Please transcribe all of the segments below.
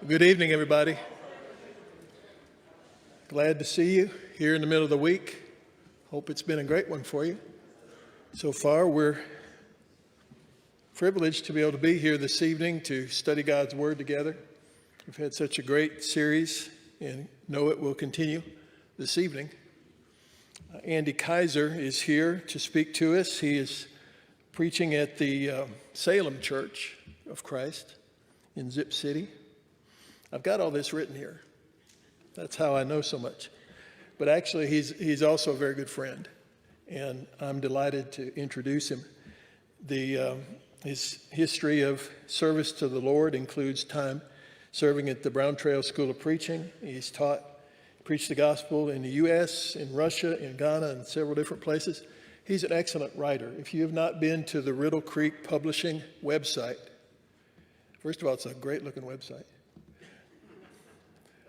Good evening, everybody. Glad to see you here in the middle of the week. Hope it's been a great one for you. So far, we're privileged to be able to be here this evening to study God's Word together. We've had such a great series and know it will continue this evening. Andy Kizer is here to speak to us. He is preaching at the Salem Church of Christ in Zip City. I've got all this written here. That's how I know so much. But actually, he's also a very good friend, and I'm delighted to introduce him. His history of service to the Lord includes time serving at the Brown Trail School of Preaching. He's preached the gospel in the U.S., in Russia, in Ghana, and several different places. He's an excellent writer. If you have not been to the Riddle Creek Publishing website, first of all, it's a great-looking website.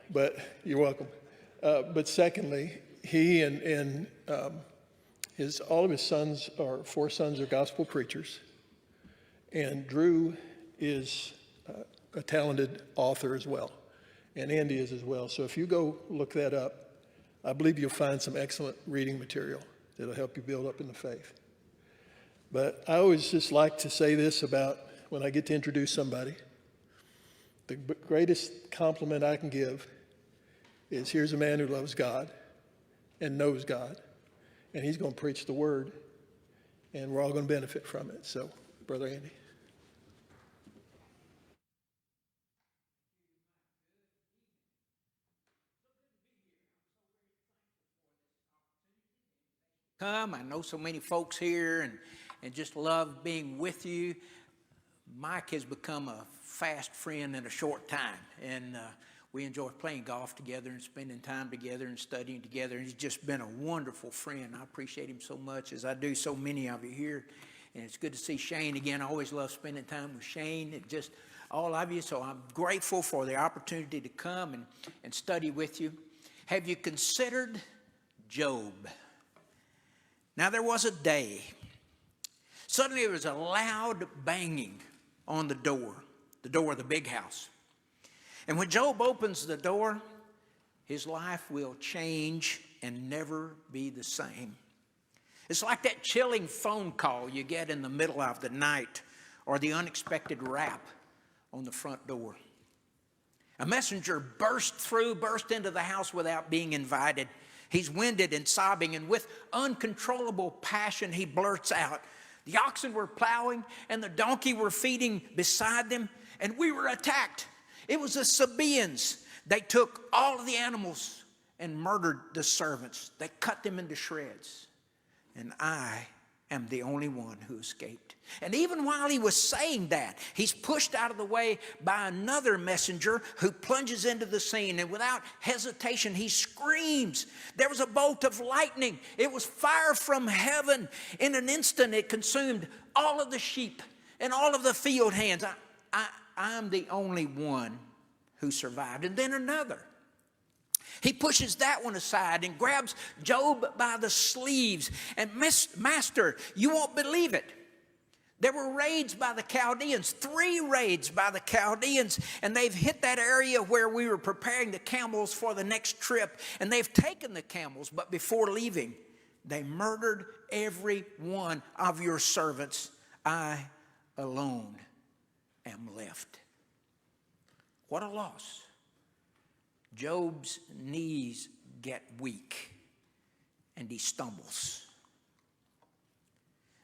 But you're welcome. But secondly, he and all of his sons, or 4 sons, are gospel preachers. And Drew is a talented author as well. And Andy is as well. So if you go look that up, I believe you'll find some excellent reading material that'll help you build up in the faith. But I always just like to say this about when I get to introduce somebody. The greatest compliment I can give is here's a man who loves God and knows God, and he's going to preach the word, and we're all going to benefit from it. So, Brother Andy. I know so many folks here and just love being with you. Mike has become a fast friend in a short time, and we enjoy playing golf together and spending time together and studying together. And he's just been a wonderful friend. I appreciate him so much, as I do so many of you here. And it's good to see Shane again. I always love spending time with Shane and just all of you. So I'm grateful for the opportunity to come and study with you. Have you considered Job? Now, there was a day. Suddenly there was a loud banging on the door of the big house. And when Job opens the door, his life will change and never be the same. It's like that chilling phone call you get in the middle of the night, or the unexpected rap on the front door. A messenger burst into the house without being invited. He's winded and sobbing, and with uncontrollable passion, he blurts out, "The oxen were plowing and the donkey were feeding beside them, and we were attacked. It was the Sabaeans. They took all of the animals and murdered the servants. They cut them into shreds. And I am the only one who escaped." And even while he was saying that, he's pushed out of the way by another messenger who plunges into the scene. And without hesitation, he screams. There was a bolt of lightning. It was fire from heaven. In an instant, it consumed all of the sheep and all of the field hands. I'm the only one who survived. And then another. He pushes that one aside and grabs Job by the sleeves. And Master, you won't believe it. There were raids by the Chaldeans, 3 raids by the Chaldeans, and they've hit that area where we were preparing the camels for the next trip, and they've taken the camels, but before leaving, they murdered every one of your servants. I alone am left. What a loss. Job's knees get weak and he stumbles.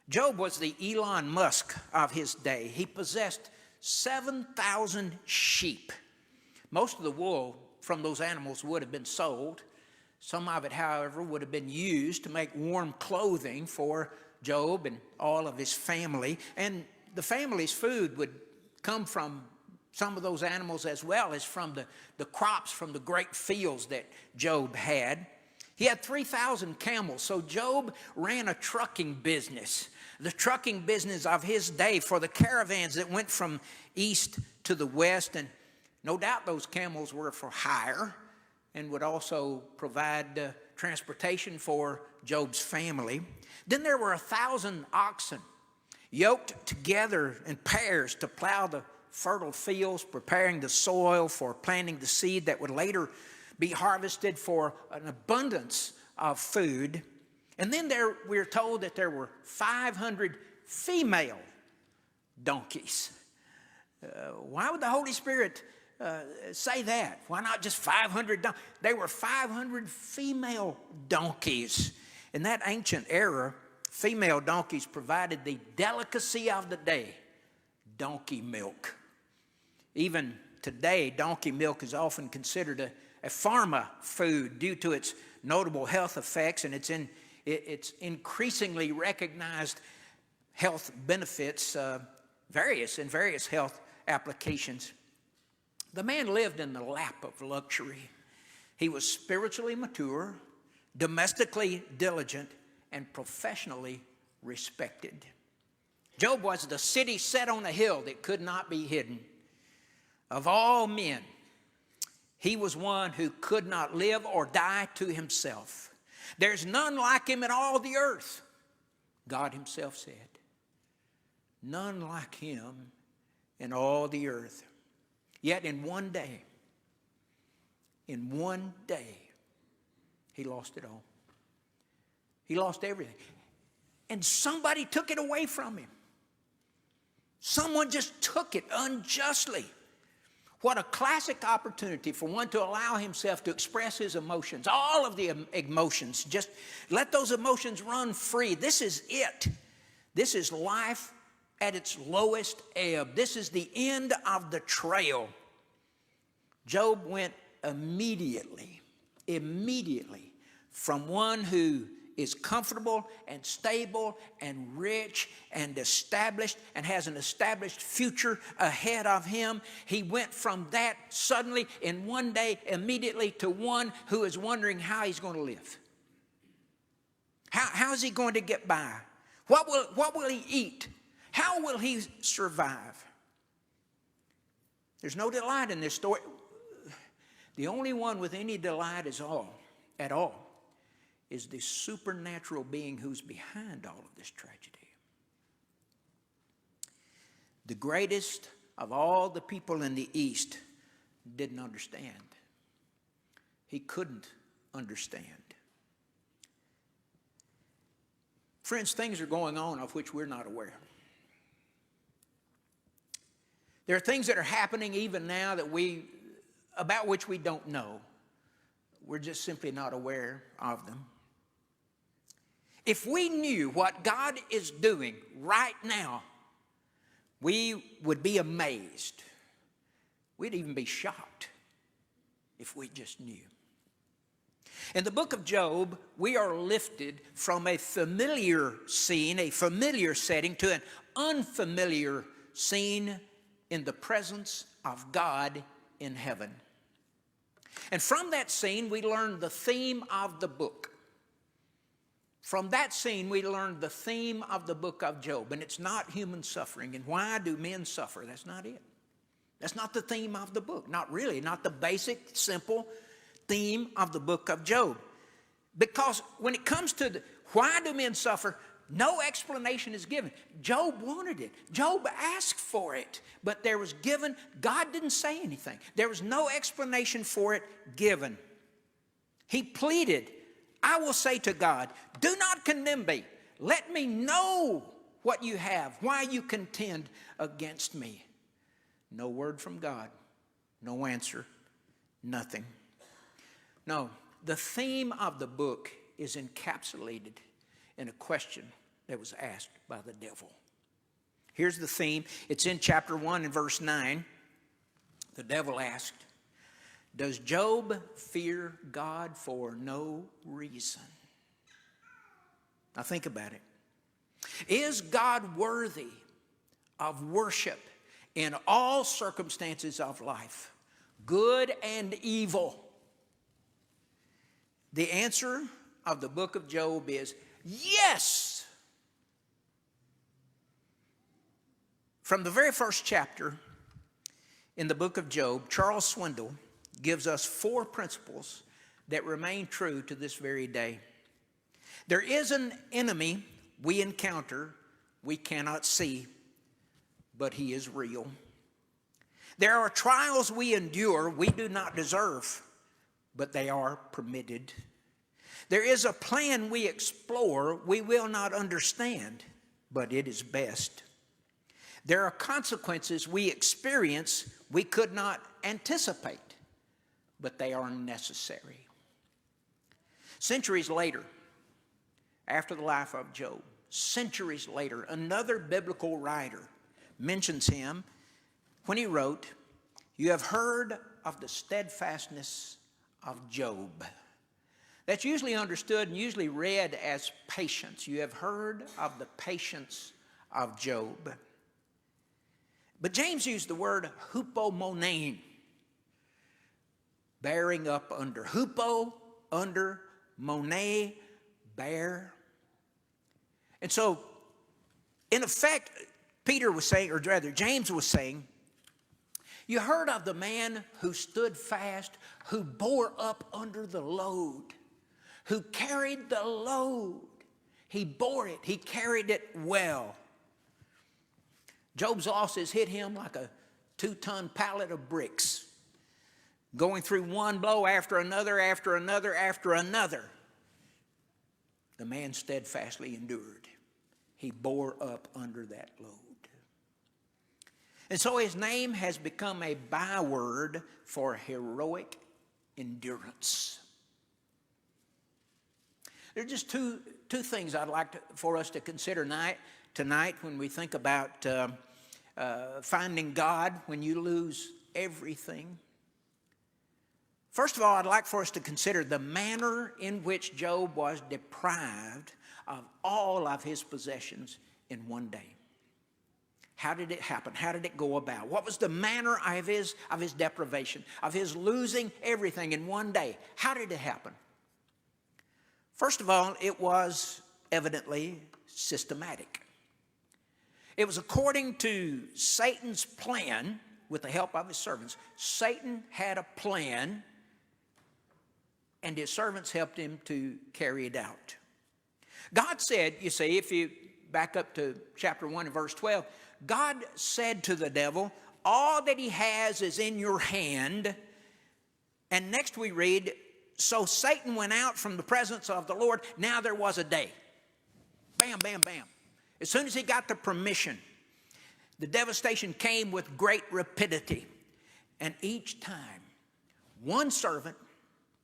Job was the Elon Musk of his day. He possessed 7,000 sheep. Most of the wool from those animals would have been sold. Some of it, however, would have been used to make warm clothing for Job and all of his family. And the family's food would come from some of those animals, as well as from the crops from the great fields that Job had. He had 3,000 camels, so Job ran a trucking business, the trucking business of his day for the caravans that went from east to the west. And no doubt those camels were for hire and would also provide transportation for Job's family. Then there were 1,000 oxen yoked together in pairs to plow the fertile fields, preparing the soil for planting the seed that would later be harvested for an abundance of food. And then we're told that there were 500 female donkeys. Why would the Holy Spirit say that? Why not just 500 donkeys? There were 500 female donkeys. In that ancient era, female donkeys provided the delicacy of the day, donkey milk. Even today, donkey milk is often considered a pharma food due to its notable health effects and its increasingly recognized health benefits, various health applications. The man lived in the lap of luxury. He was spiritually mature, domestically diligent, and professionally respected. Job was the city set on a hill that could not be hidden. Of all men, he was one who could not live or die to himself. There's none like him in all the earth, God himself said. None like him in all the earth. Yet in one day, he lost it all. He lost everything. And somebody took it away from him. Someone just took it unjustly. What a classic opportunity for one to allow himself to express his emotions, all of the emotions. Just let those emotions run free. This is it. This is life at its lowest ebb. This is the end of the trail. Job went immediately from one who is comfortable and stable and rich and established and has an established future ahead of him. He went from that suddenly in one day immediately to one who is wondering how he's going to live. How is he going to get by? What will he eat? How will he survive? There's no delight in this story. The only one with any delight at all is the supernatural being who's behind all of this tragedy. The greatest of all the people in the East didn't understand. He couldn't understand. Friends, things are going on of which we're not aware. There are things that are happening even now about which we don't know. We're just simply not aware of them. If we knew what God is doing right now, we would be amazed. We'd even be shocked if we just knew. In the book of Job, we are lifted from a familiar scene, a familiar setting, to an unfamiliar scene in the presence of God in heaven. And from that scene, we learn the theme of the book. From that scene, we learned the theme of the book of Job. And it's not human suffering. And why do men suffer? That's not it. That's not the theme of the book. Not really. Not the basic, simple theme of the book of Job. Because when it comes to why do men suffer, no explanation is given. Job wanted it. Job asked for it. But there was given. God didn't say anything. There was no explanation for it given. He pleaded, I will say to God, do not condemn me. Let me know what you have, why you contend against me. No word from God, no answer, nothing. No, the theme of the book is encapsulated in a question that was asked by the devil. Here's the theme. It's in chapter 1 and verse 9. The devil asked, does Job fear God for no reason? Now think about it. Is God worthy of worship in all circumstances of life, good and evil? The answer of the book of Job is yes. From the very first chapter in the book of Job, Charles Swindoll gives us 4 principles that remain true to this very day. There is an enemy we encounter we cannot see, but he is real. There are trials we endure we do not deserve, but they are permitted. There is a plan we explore we will not understand, but it is best. There are consequences we experience we could not anticipate, but they are necessary. Centuries later, after the life of Job, centuries later, another biblical writer mentions him when he wrote, "You have heard of the steadfastness of Job." That's usually understood and usually read as patience. You have heard of the patience of Job. But James used the word hupomonein, bearing up under. Hupo, under, mone, bear. And so, in effect, Peter was saying, or rather James was saying, you heard of the man who stood fast, who bore up under the load, who carried the load. He bore it. He carried it well. Job's losses hit him like a 2-ton pallet of bricks, going through one blow after another, after another, after another. The man steadfastly endured. He bore up under that load. And so his name has become a byword for heroic endurance. There are just two things I'd like for us to consider tonight when we think about finding God when you lose everything. First of all, I'd like for us to consider the manner in which Job was deprived of all of his possessions in one day. How did it happen? How did it go about? What was the manner of his deprivation, of his losing everything in one day? How did it happen? First of all, it was evidently systematic. It was according to Satan's plan with the help of his servants. Satan had a plan, and his servants helped him to carry it out. God said, you see, if you back up to chapter 1 and verse 12, God said to the devil, all that he has is in your hand. And next we read, so Satan went out from the presence of the Lord. Now there was a day. Bam, bam, bam. As soon as he got the permission, the devastation came with great rapidity. And each time, one servant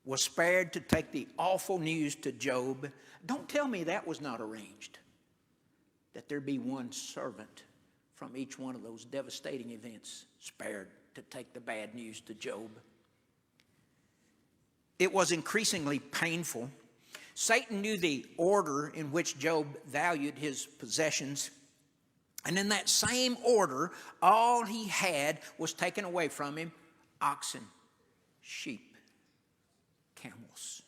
was spared to take the awful news to Job. Don't tell me that was not arranged, that there be one servant from each one of those devastating events spared to take the bad news to Job. It was increasingly painful. Satan knew the order in which Job valued his possessions. And in that same order, all he had was taken away from him: oxen, sheep, camels.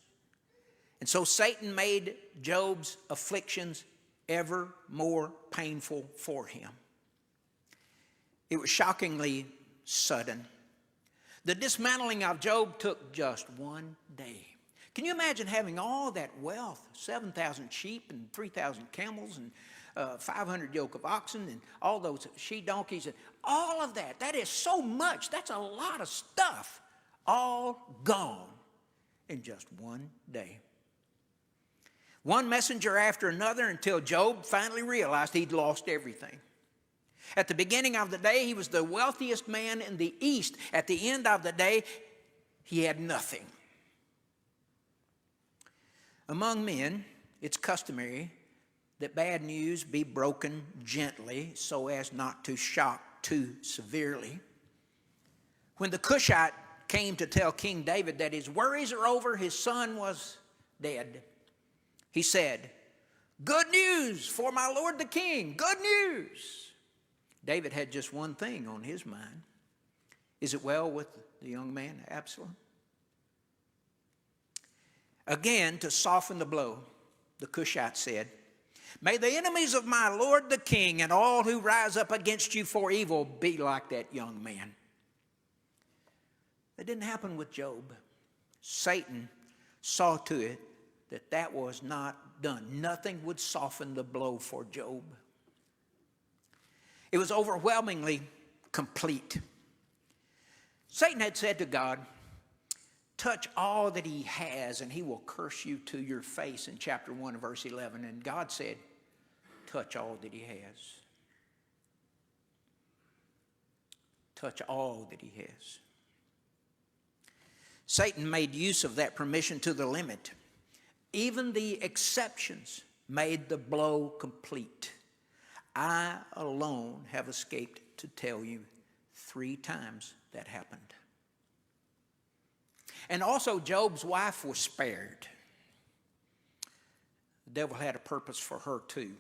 And so Satan made Job's afflictions ever more painful for him. It was shockingly sudden. The dismantling of Job took just one day. Can you imagine having all that wealth, 7,000 sheep and 3,000 camels and 500 yoke of oxen and all those she-donkeys and all of that? That is so much. That's a lot of stuff. All gone in just one day. One messenger after another until Job finally realized he'd lost everything. At the beginning of the day, he was the wealthiest man in the East. At the end of the day, he had nothing. Among men, it's customary that bad news be broken gently so as not to shock too severely. When the Cushite came to tell King David that his worries are over, his son was dead, he said, "Good news for my lord the king, good news." David had just one thing on his mind. Is it well with the young man, Absalom? Again, to soften the blow, the Cushite said, "May the enemies of my lord the king and all who rise up against you for evil be like that young man." That didn't happen with Job. Satan saw to it that that was not done. Nothing would soften the blow for Job. It was overwhelmingly complete. Satan had said to God, touch all that he has and he will curse you to your face in chapter 1 verse 11. And God said, touch all that he has. Touch all that he has. Satan made use of that permission to the limit. Even the exceptions made the blow complete. I alone have escaped to tell you 3 times that happened. And also Job's wife was spared. The devil had a purpose for her too.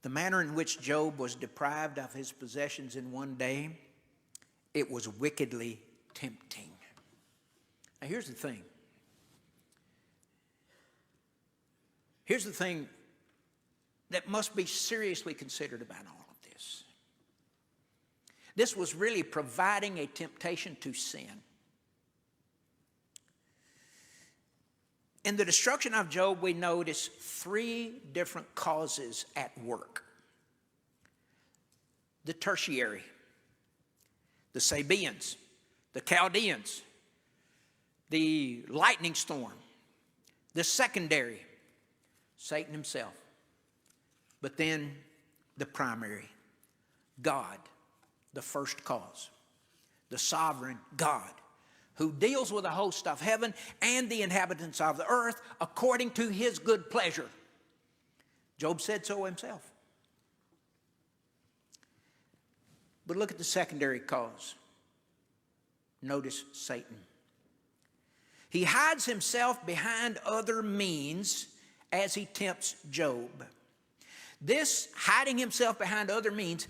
The manner in which Job was deprived of his possessions in one day, it was wickedly tempting. Now here's the thing. Here's the thing that must be seriously considered about all of this. This was really providing a temptation to sin. In the destruction of Job, we notice 3 different causes at work. The tertiary, the Sabaeans, the Chaldeans, the lightning storm, the secondary, Satan himself. But then the primary, God, the first cause, the sovereign God, who deals with the host of heaven and the inhabitants of the earth according to his good pleasure. Job said so himself. But look at the secondary cause. Notice Satan. He hides himself behind other means as he tempts Job. This hiding himself behind other means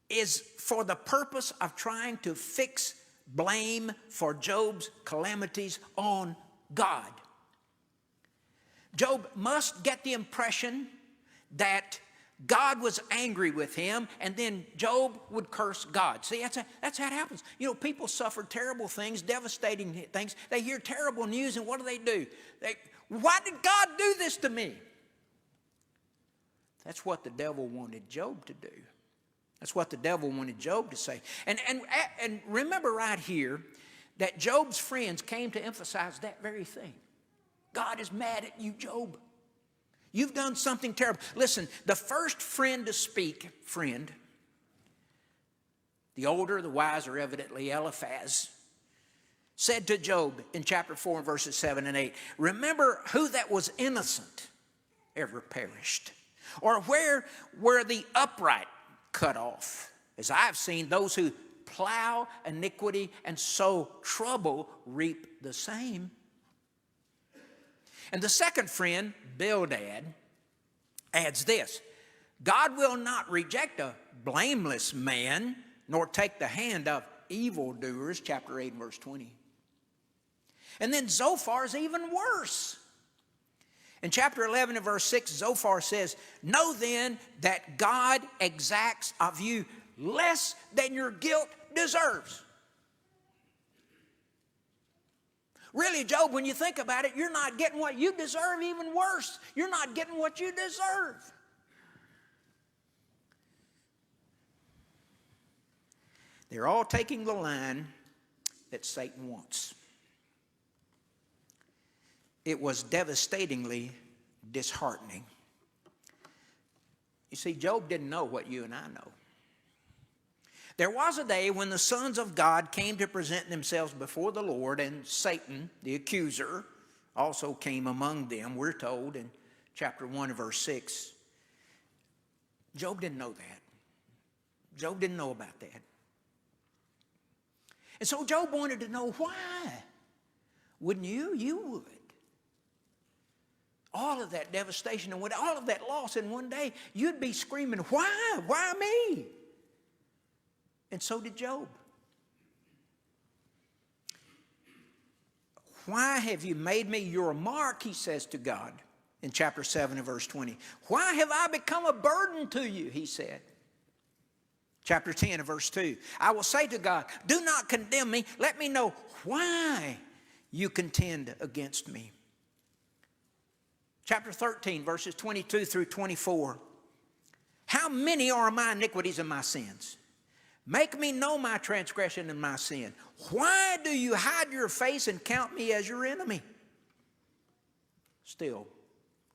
is for the purpose of trying to fix blame for Job's calamities on God. Job must get the impression that God was angry with him, and then Job would curse God. See, that's how it happens. You know, people suffer terrible things, devastating things. They hear terrible news, and what do? Why did God do this to me? That's what the devil wanted Job to do. That's what the devil wanted Job to say. And remember right here that Job's friends came to emphasize that very thing. God is mad at you, Job. You've done something terrible. Listen, the first friend to speak, the older, the wiser, evidently Eliphaz, said to Job in chapter 4 verses 7 and 8, remember who that was innocent ever perished, or where were the upright cut off? As I've seen, those who plow iniquity and sow trouble reap the same. And the second friend, Bildad, adds this, God will not reject a blameless man, nor take the hand of evildoers, chapter 8 and verse 20. And then Zophar is even worse. In chapter 11 and verse 6, Zophar says, know then that God exacts of you less than your guilt deserves. Really, Job, when you think about it, you're not getting what you deserve, even worse. You're not getting what you deserve. They're all taking the line that Satan wants. It was devastatingly disheartening. You see, Job didn't know what you and I know. There was a day when the sons of God came to present themselves before the Lord, and Satan, the accuser, also came among them, we're told in chapter 1 and verse 6. Job didn't know that. Job didn't know about that. And so Job wanted to know why. Wouldn't you? You would. All of that devastation and all of that loss in one day, you'd be screaming, why? Why me? And so did Job. Why have you made me your mark, he says to God in chapter 7 and verse 20. Why have I become a burden to you, he said. Chapter 10 and verse 2. I will say to God, do not condemn me. Let me know why you contend against me. Chapter 13, verses 22 through 24. How many are my iniquities and my sins? Make me know my transgression and my sin. Why do you hide your face and count me as your enemy? Still,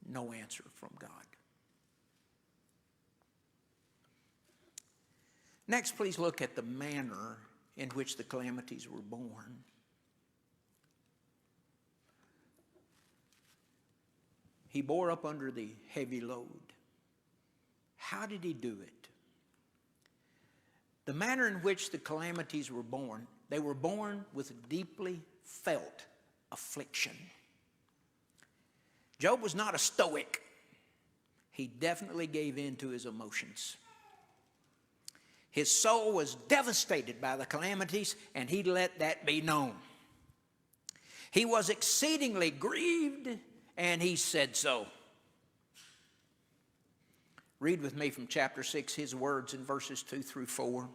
no answer from God. Next, please look at the manner in which the calamities were born. He bore up under the heavy load. How did he do it? The manner in which the calamities were born, they were born with deeply felt affliction. Job was not a stoic. He definitely gave in to his emotions. His soul was devastated by the calamities, and he let that be known. He was exceedingly grieved, and he said so. Read with me from chapter 6 his words in verses 2 through 4.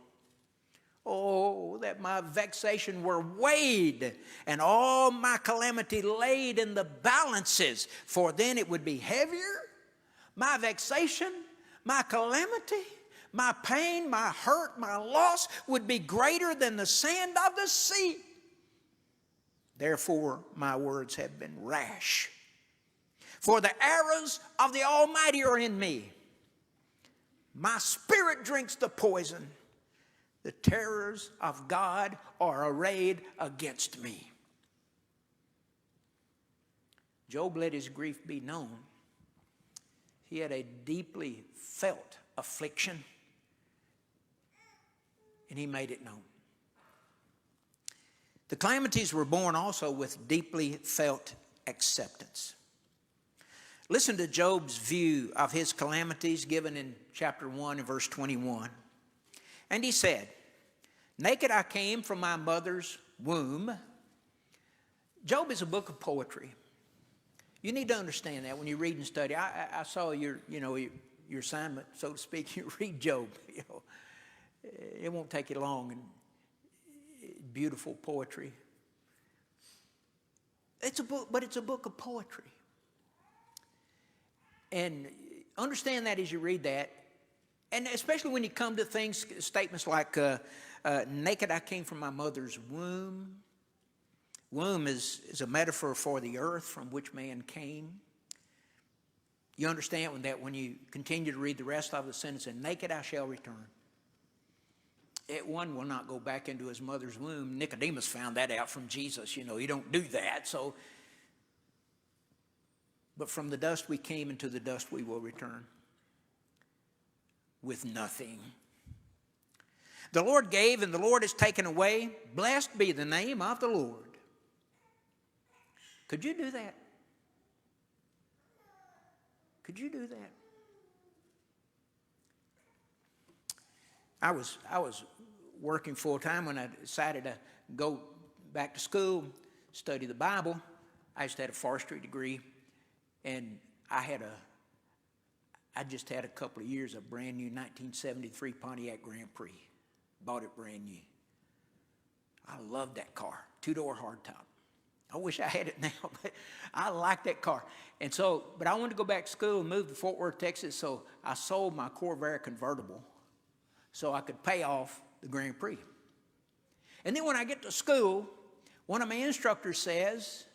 Oh, that my vexation were weighed, and all my calamity laid in the balances, for then it would be heavier. My vexation, my calamity, my pain, my hurt, my loss would be greater than the sand of the sea. Therefore, my words have been rash. For the arrows of the Almighty are in me. My spirit drinks the poison. The terrors of God are arrayed against me. Job let his grief be known. He had a deeply felt affliction, and he made it known. The calamities were born also with deeply felt acceptance. Listen to Job's view of his calamities given in chapter 1 and verse 21. And he said, naked I came from my mother's womb. Job is a book of poetry. You need to understand that when you read and study. I saw your assignment, so to speak. You read Job. It won't take you long. And beautiful poetry. It's a book, but it's a book of poetry. And understand that as you read that. And especially when you come to things, statements like, naked I came from my mother's womb. Womb is a metaphor for the earth from which man came. You understand when you continue to read the rest of the sentence, and naked I shall return. One will not go back into his mother's womb. Nicodemus found that out from Jesus. You don't do that. So, but from the dust we came, and to the dust we will return. With nothing. The Lord gave, and the Lord has taken away. Blessed be the name of the Lord. Could you do that? Could you do that? I was working full time when I decided to go back to school, study the Bible. I just had a forestry degree, and I just had a couple of years of brand new 1973 Pontiac Grand Prix. Bought it brand new. I loved that car, 2-door hardtop. I wish I had it now, but I liked that car. And so, but I wanted to go back to school and move to Fort Worth, Texas, so I sold my Corvair convertible so I could pay off the Grand Prix. And then when I get to school, one of my instructors says,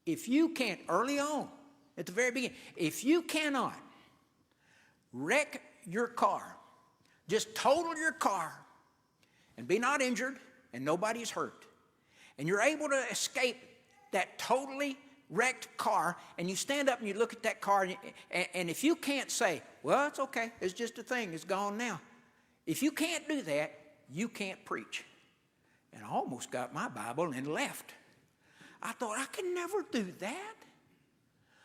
if you can't, early on, at the very beginning, if you cannot wreck your car, just total your car and be not injured and nobody's hurt, and you're able to escape that totally wrecked car, and you stand up and you look at that car, and if you can't say, well, it's okay, it's just a thing, it's gone now. If you can't do that, you can't preach. And I almost got my Bible and left. I thought, I can never do that.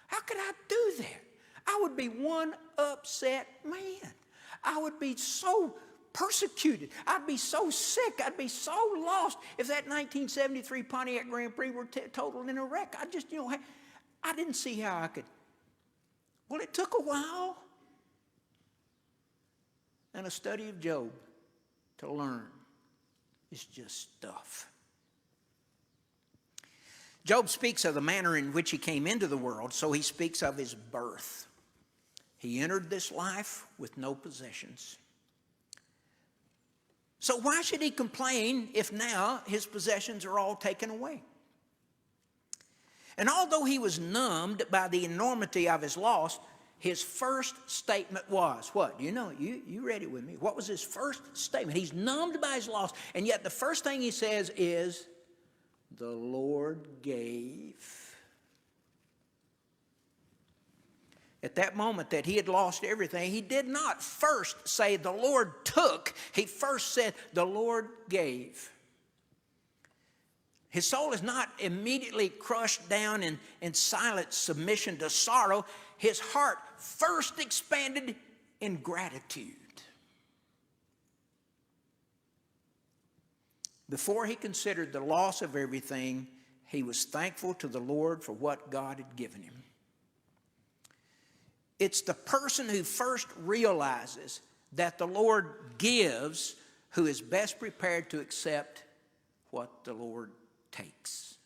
How could I do that? I would be one upset man. I would be so persecuted. I'd be so sick. I'd be so lost if that 1973 Pontiac Grand Prix were totaled in a wreck. I just, I didn't see how I could. Well, it took a while and a study of Job to learn. It's just stuff. Job speaks of the manner in which he came into the world, so he speaks of his birth. He entered this life with no possessions. So why should he complain if now his possessions are all taken away? And although he was numbed by the enormity of his loss, his first statement was, what? You know, you read it with me. What was his first statement? He's numbed by his loss, and yet the first thing he says is, the Lord gave. At that moment that he had lost everything, he did not first say the Lord took. He first said the Lord gave. His soul is not immediately crushed down in silent submission to sorrow. His heart first expanded in gratitude. Before he considered the loss of everything, he was thankful to the Lord for what God had given him. It's the person who first realizes that the Lord gives who is best prepared to accept what the Lord takes.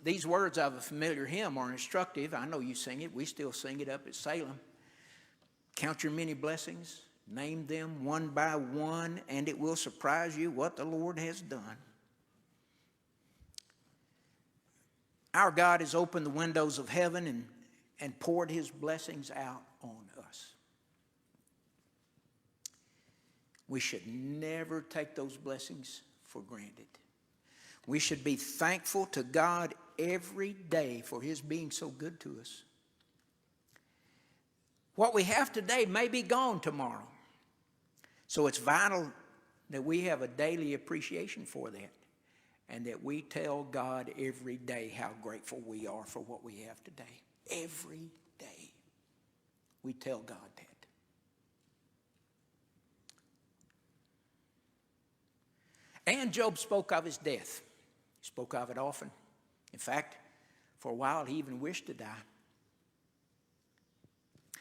These words of a familiar hymn are instructive. I know you sing it. We still sing it up at Salem. Count your many blessings, name them one by one, and it will surprise you what the Lord has done. Our God has opened the windows of heaven and poured his blessings out on us. We should never take those blessings for granted. We should be thankful to God every day for his being so good to us. What we have today may be gone tomorrow. So it's vital that we have a daily appreciation for that, and that we tell God every day how grateful we are for what we have today. Every day we tell God that. And Job spoke of his death. He spoke of it often. In fact, for a while he even wished to die.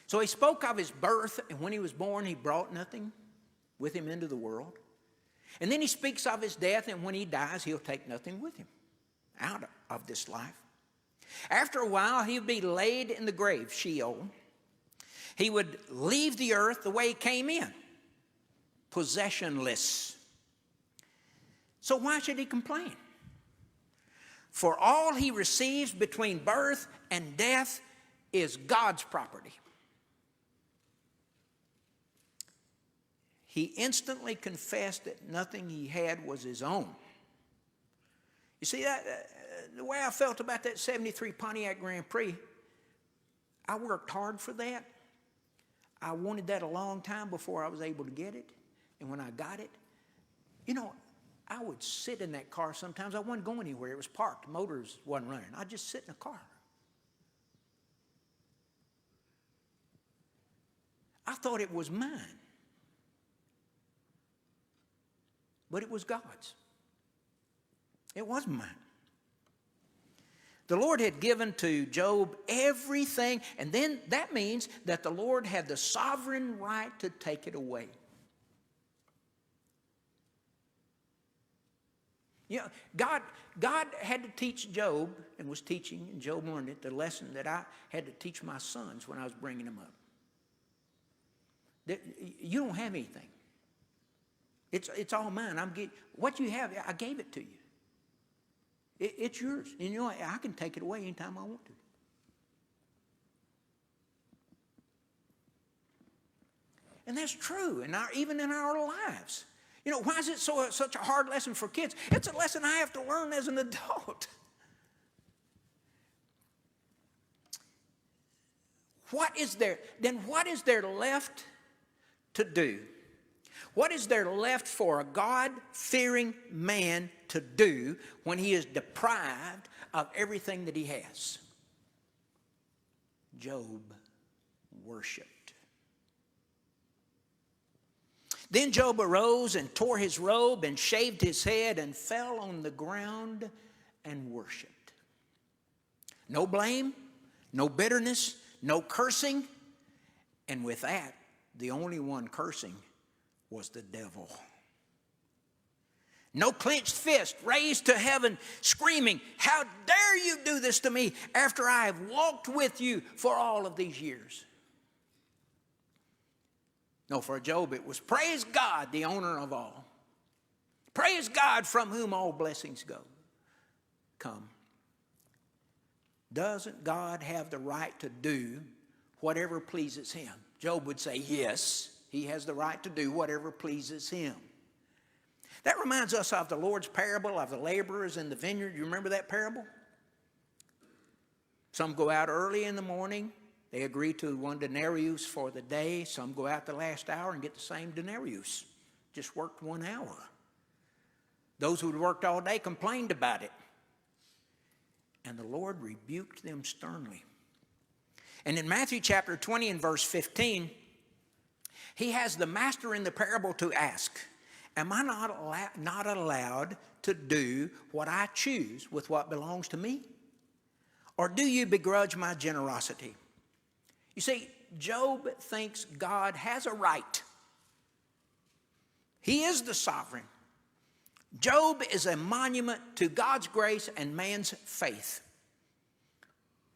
So he spoke of his birth, and when he was born he brought nothing with him into the world. And then he speaks of his death, and when he dies he'll take nothing with him out of this life. After a while he'll be laid in the grave, Sheol. He would leave the earth the way he came in, possessionless. So why should he complain? For all he receives between birth and death is God's property. He instantly confessed that nothing he had was his own. You see, the way I felt about that 73 Pontiac Grand Prix, I worked hard for that. I wanted that a long time before I was able to get it. And when I got it, you know, I would sit in that car sometimes. I wasn't going anywhere. It was parked. The motors wasn't running. I'd just sit in the car. I thought it was mine. But it was God's. It wasn't mine. The Lord had given to Job everything, and then that means that the Lord had the sovereign right to take it away. You know, God had to teach Job, and was teaching, and Job learned it, the lesson that I had to teach my sons when I was bringing them up. That you don't have anything. It's all mine. What you have, I gave it to you. It's yours. And you know, I can take it away anytime I want to. And that's true, even in our lives. You know, why is it such a hard lesson for kids? It's a lesson I have to learn as an adult. What is there left to do? What is there left for a God-fearing man to do when he is deprived of everything that he has? Job worshiped. Then Job arose and tore his robe and shaved his head and fell on the ground and worshiped. No blame, no bitterness, no cursing. And with that, the only one cursing was the devil. No clenched fist raised to heaven, screaming, "How dare you do this to me after I have walked with you for all of these years?" No, for Job it was praise God, the owner of all. Praise God from whom all blessings come. Doesn't God have the right to do whatever pleases him? Job would say yes, he has the right to do whatever pleases him. That reminds us of the Lord's parable of the laborers in the vineyard. You remember that parable? Some go out early in the morning. They agree to 1 denarius for the day. Some go out the last hour and get the same denarius. Just worked 1 hour. Those who had worked all day complained about it. And the Lord rebuked them sternly. And in Matthew chapter 20 and verse 15, he has the master in the parable to ask, am I not allowed to do what I choose with what belongs to me? Or do you begrudge my generosity? You see, Job thinks God has a right. He is the sovereign. Job is a monument to God's grace and man's faith.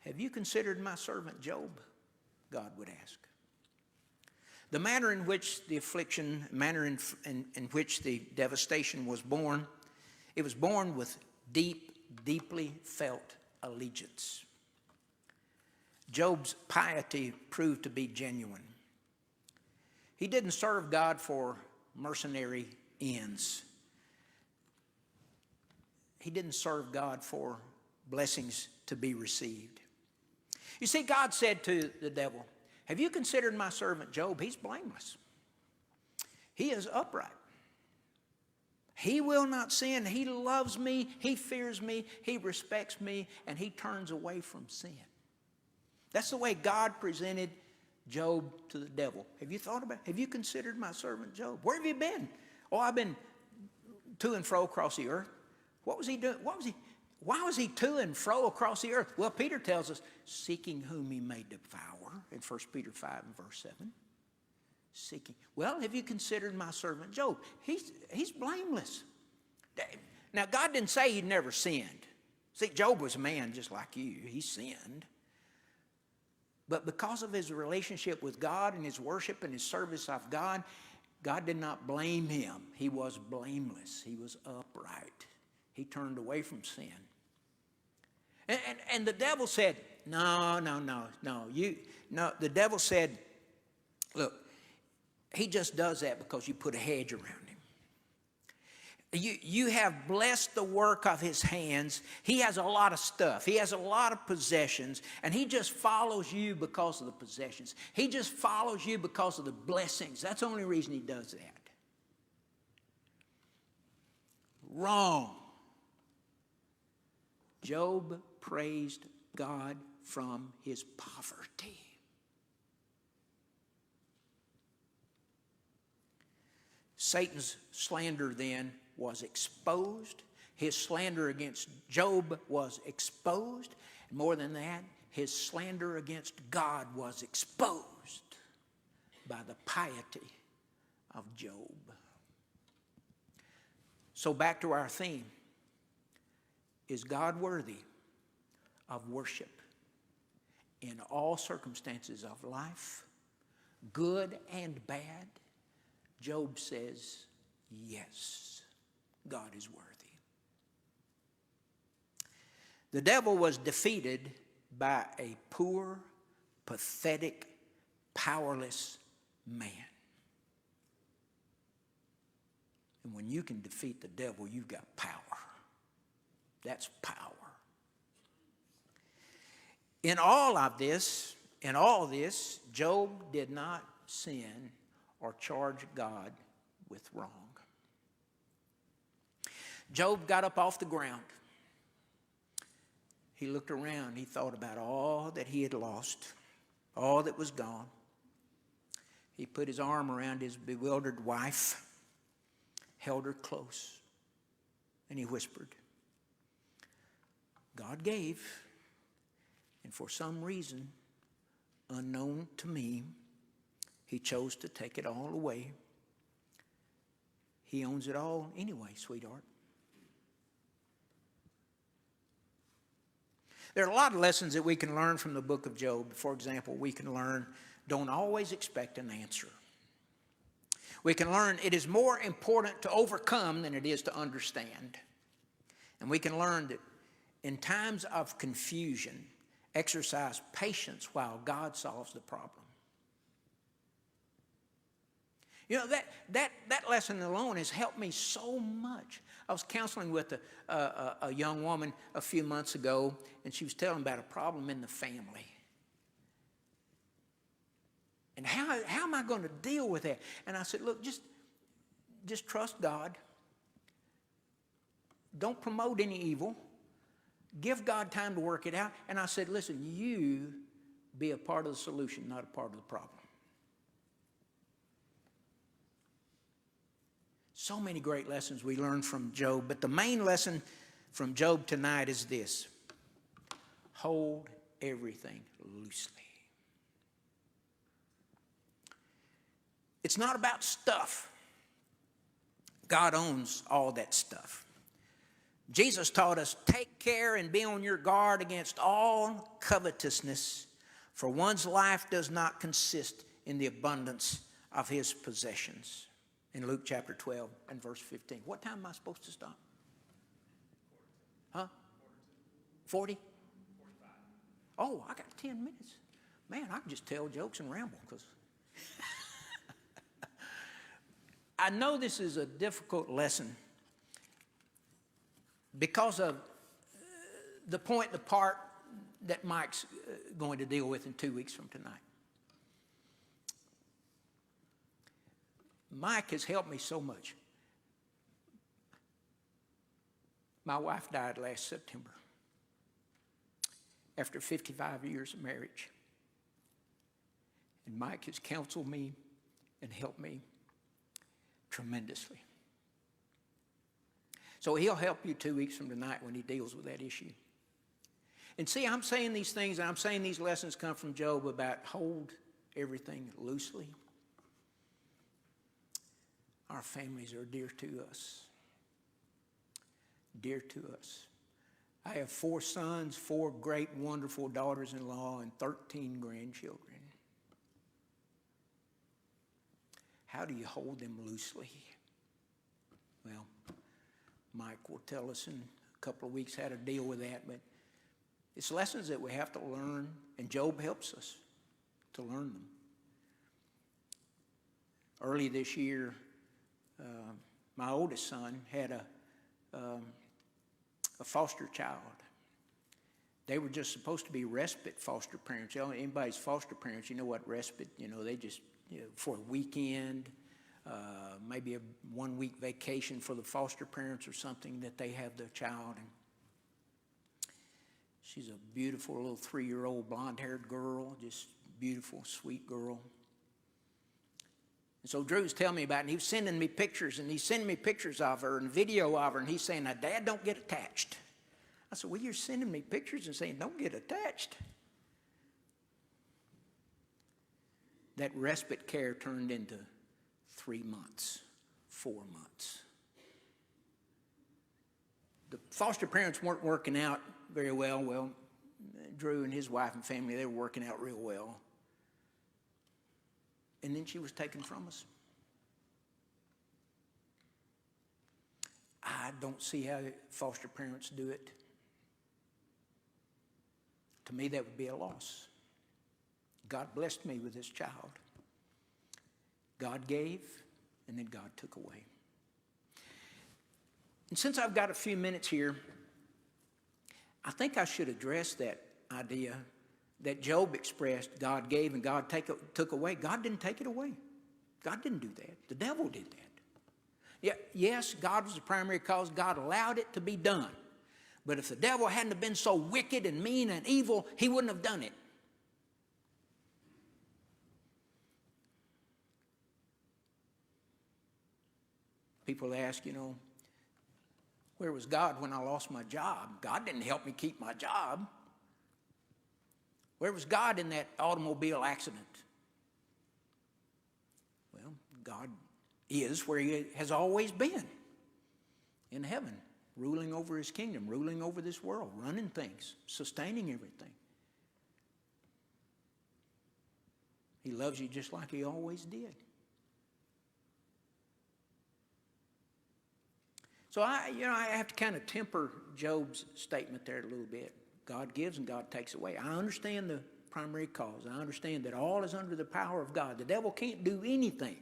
Have you considered my servant Job? God would ask. The manner in which the affliction, manner in which the devastation was born, it was born with deeply felt allegiance. Job's piety proved to be genuine. He didn't serve God for mercenary ends. He didn't serve God for blessings to be received. You see, God said to the devil, have you considered my servant Job? He's blameless. He is upright. He will not sin. He loves me. He fears me. He respects me. And he turns away from sin. That's the way God presented Job to the devil. Have you thought about it? Have you considered my servant Job? Where have you been? Oh, I've been to and fro across the earth. What was he doing? Why was he to and fro across the earth? Well, Peter tells us, seeking whom he may devour in 1 Peter 5 and verse 7. Seeking. Well, have you considered my servant Job? He's blameless. Now, God didn't say he'd never sinned. See, Job was a man just like you. He sinned. But because of his relationship with God and his worship and his service of God, God did not blame him. He was blameless. He was upright. He turned away from sin. And the devil said, no. The devil said, look, he just does that because you put a hedge around him. You have blessed the work of his hands. He has a lot of stuff. He has a lot of possessions. And he just follows you because of the possessions. He just follows you because of the blessings. That's the only reason he does that. Wrong. Job praised God from his poverty. Satan's slander then was exposed. His slander against Job was exposed. And more than that, his slander against God was exposed by the piety of Job. So back to our theme. Is God worthy of worship in all circumstances of life, good and bad? Job says, yes, God is worthy. The devil was defeated by a poor, pathetic, powerless man. And when you can defeat the devil, you've got power. That's power. In all this, Job did not sin or charge God with wrong. Job got up off the ground. He looked around. He thought about all that he had lost, all that was gone. He put his arm around his bewildered wife, held her close, and he whispered, God gave, and for some reason, unknown to me, he chose to take it all away. He owns it all anyway, sweetheart. There are a lot of lessons that we can learn from the book of Job. For example, we can learn, don't always expect an answer. We can learn it is more important to overcome than it is to understand. And we can learn that in times of confusion, exercise patience while God solves the problem. You know, that lesson alone has helped me so much. I was counseling with a young woman a few months ago, and she was telling about a problem in the family. And how am I going to deal with that? And I said, look, just trust God. Don't promote any evil. Give God time to work it out. And I said, listen, you be a part of the solution, not a part of the problem. So many great lessons we learned from Job, but the main lesson from Job tonight is this: hold everything loosely. It's not about stuff. God owns all that stuff. Jesus taught us, take care and be on your guard against all covetousness, for one's life does not consist in the abundance of his possessions. In Luke chapter 12 and verse 15. What time am I supposed to stop? Huh? 40? 45. Oh, I got 10 minutes. Man, I can just tell jokes and ramble because I know this is a difficult lesson because of the part that Mike's going to deal with in 2 weeks from tonight. Mike has helped me so much. My wife died last September after 55 years of marriage. And Mike has counseled me and helped me tremendously. So he'll help you 2 weeks from tonight when he deals with that issue. And see, I'm saying these things, and I'm saying these lessons come from Job about hold everything loosely. Our families are dear to us. Dear to us. I have 4 sons, 4 great, wonderful daughters-in-law, and 13 grandchildren. How do you hold them loosely? Well, Mike will tell us in a couple of weeks how to deal with that, but it's lessons that we have to learn, and Job helps us to learn them. Early this year, my oldest son had a foster child. They were just supposed to be respite foster parents. Anybody's foster parents, you know what respite, they just, for a weekend, maybe a 1-week vacation for the foster parents or something that they have their child. And she's a beautiful little 3-year-old blonde-haired girl, just beautiful, sweet girl. And so Drew's telling me about it, and he was sending me pictures, and he's sending me pictures of her and video of her, and he's saying, now, Dad, don't get attached. I said, well, you're sending me pictures and saying, don't get attached. That respite care turned into 3 months, 4 months. The foster parents weren't working out very well. Well, Drew and his wife and family, they were working out real well. And then she was taken from us. I don't see how foster parents do it. To me, that would be a loss. God blessed me with this child. God gave, and then God took away. And since I've got a few minutes here, I think I should address that idea that Job expressed. God gave and God took away. God didn't take it away. God didn't do that. The devil did that. Yeah, yes, God was the primary cause. God allowed it to be done. But if the devil hadn't have been so wicked and mean and evil, he wouldn't have done it. People ask, where was God when I lost my job? God didn't help me keep my job. Where was God in that automobile accident? Well, God is where he has always been, in heaven, ruling over his kingdom, ruling over this world, running things, sustaining everything. He loves you just like he always did. So I have to kind of temper Job's statement there a little bit. God gives and God takes away. I understand the primary cause. I understand that all is under the power of God. The devil can't do anything.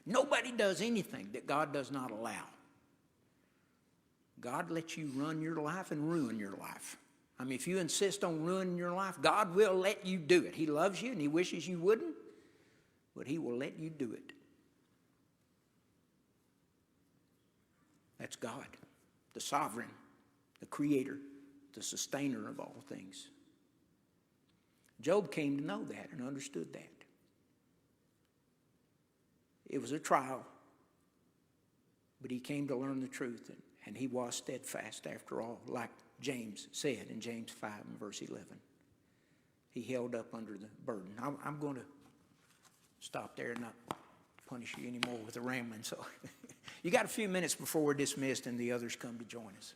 Nobody does anything that God does not allow. God lets you run your life and ruin your life. I mean, if you insist on ruining your life, God will let you do it. He loves you and He wishes you wouldn't, but He will let you do it. That's God, the sovereign, the creator, the sustainer of all things. Job came to know that and understood that. It was a trial, but he came to learn the truth, and he was steadfast after all, like James said in James 5 and verse 11. He held up under the burden. I'm going to stop there and not punish you anymore with the rambling. So you got a few minutes before we're dismissed and the others come to join us.